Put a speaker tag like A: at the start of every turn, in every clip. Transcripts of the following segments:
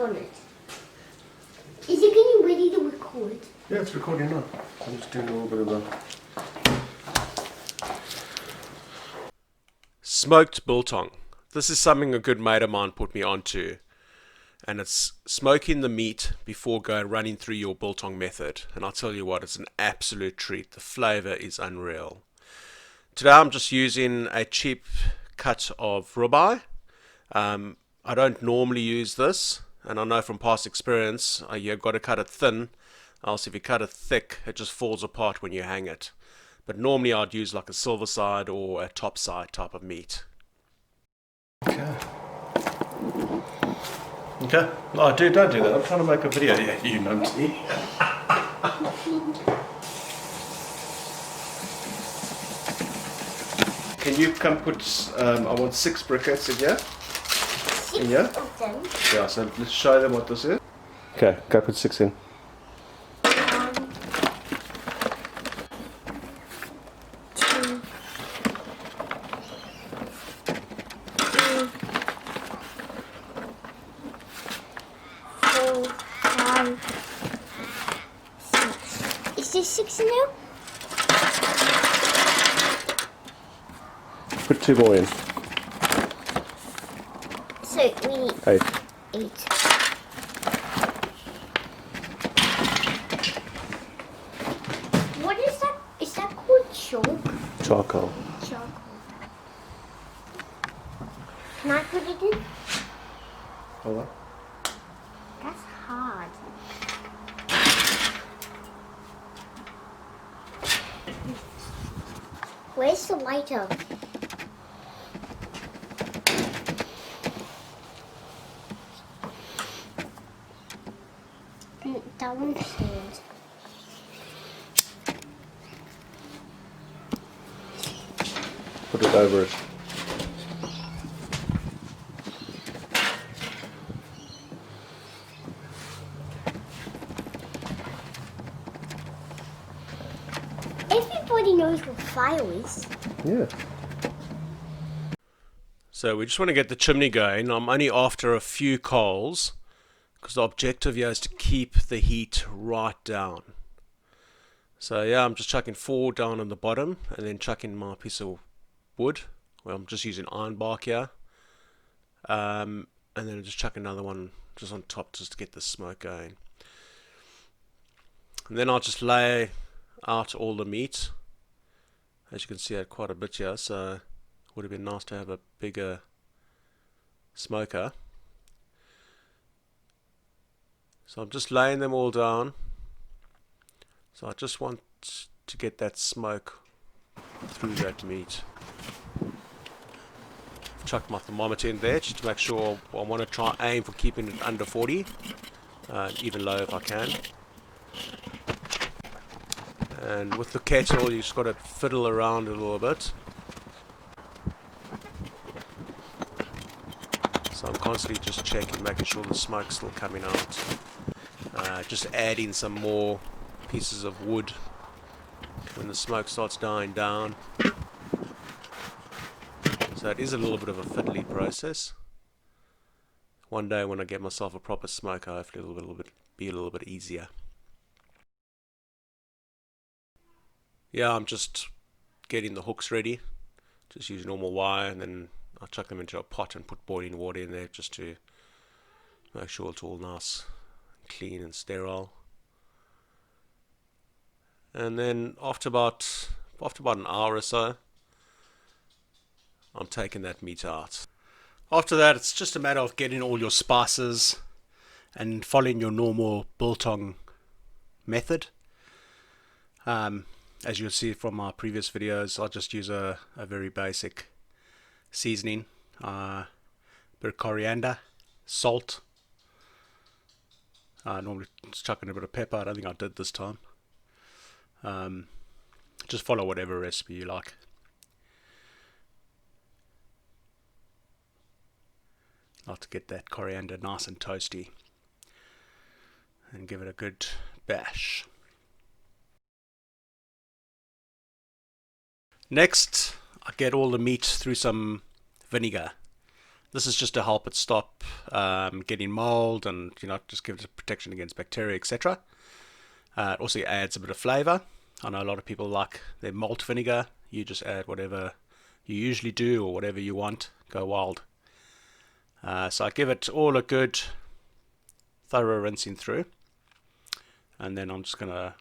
A: on it. Is it getting ready to record?
B: Yeah, it's recording now. I'm just doing a little bit of a smoked biltong. This is something a good mate of mine put me onto, and it's smoking the meat before running through your biltong method. And I'll tell you what, it's an absolute treat. The flavor is unreal. Today I'm just using a cheap cut of ribeye. I don't normally use this, and I know from past experience you've got to cut it thin, else if you cut it thick it just falls apart when you hang it. But normally I'd use like a silver side or a top side type of meat. Okay. Oh dude, don't do that. I'm trying to make a video. Yeah, you numpty. Can you come put, I want 6 briquettes in here. In here? Yeah, so let's show them what this is. Okay, go put 6 in.
A: 1, 2, 3, 4, 5, 6. Is there 6 in there?
B: Put 2 more in.
A: So we need
B: 8.
A: 8. What is that? Is that called chalk?
B: Charcoal.
A: Charcoal. Can I put it in?
B: Hold on.
A: That's hard. Where's the lighter? That one's hands.
B: Put it over it.
A: Everybody knows what fire is.
B: Yeah. So we just want to get the chimney going. I'm only after a few coals because the objective here is to keep the heat right down. So yeah, I'm just chucking 4 down on the bottom and then chucking my piece of wood. Well, I'm just using iron bark here. And then just chuck another one just on top just to get the smoke going. And then I'll just lay out all the meat. As you can see, I had quite a bit here, so it would have been nice to have a bigger smoker. So I'm just laying them all down. So I just want to get that smoke through that meat. I've chucked my thermometer in there just to make sure. I want to try aim for keeping it under 40, even low if I can. And with the kettle you just got to fiddle around a little bit. So I'm constantly just checking, making sure the smoke's still coming out. Just adding some more pieces of wood when the smoke starts dying down. So it is a little bit of a fiddly process. One day when I get myself a proper smoker, hopefully it'll be a little bit easier. Yeah, I'm just getting the hooks ready. Just use normal wire, and then I'll chuck them into a pot and put boiling water in there just to make sure it's all nice, clean and sterile. And then after about an hour or so, I'm taking that meat out. After that, it's just a matter of getting all your spices and following your normal biltong method. As you'll see from my previous videos, I'll just use a very basic seasoning, bit of coriander, salt. Normally just chuck in a bit of pepper. I don't think I did this time. Just follow whatever recipe you like. I like to get that coriander nice and toasty and give it a good bash. Next, I get all the meat through some vinegar. This is just to help it stop getting mold and, just give it a protection against bacteria, etc. It also adds a bit of flavour. I know a lot of people like their malt vinegar. You just add whatever you usually do or whatever you want. Go wild. So I give it all a good thorough rinsing through. And then I'm just going to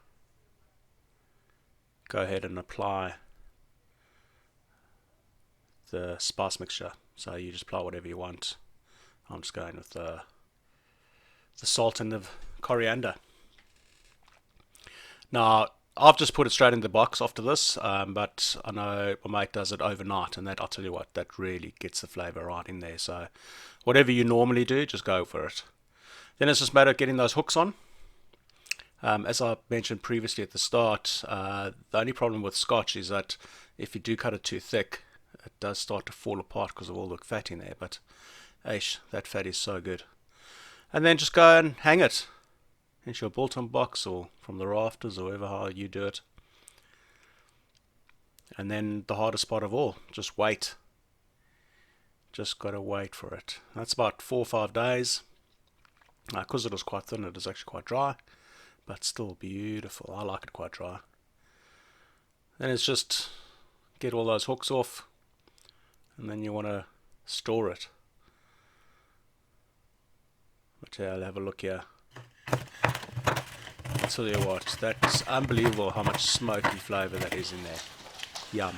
B: go ahead and apply the spice mixture. So you just apply whatever you want. I'm just going with the salt and the coriander. Now, I've just put it straight in the box after this, but I know my mate does it overnight, and that, I'll tell you what, that really gets the flavour right in there. So whatever you normally do, just go for it. Then it's just a matter of getting those hooks on. As I mentioned previously at the start, the only problem with scotch is that if you do cut it too thick, it does start to fall apart because of all the fat in there. But, that fat is so good. And then just go and hang it into your Biltong box or from the rafters or wherever how you do it. And then the hardest part of all, just wait. Just got to wait for it. That's about 4 or 5 days. Because it was quite thin, it is actually quite dry. But still beautiful. I like it quite dry. Then it's just get all those hooks off. And then you want to store it. But yeah, I'll have a look here. I'll tell you what, that's unbelievable how much smoky flavour that is in there. Yum.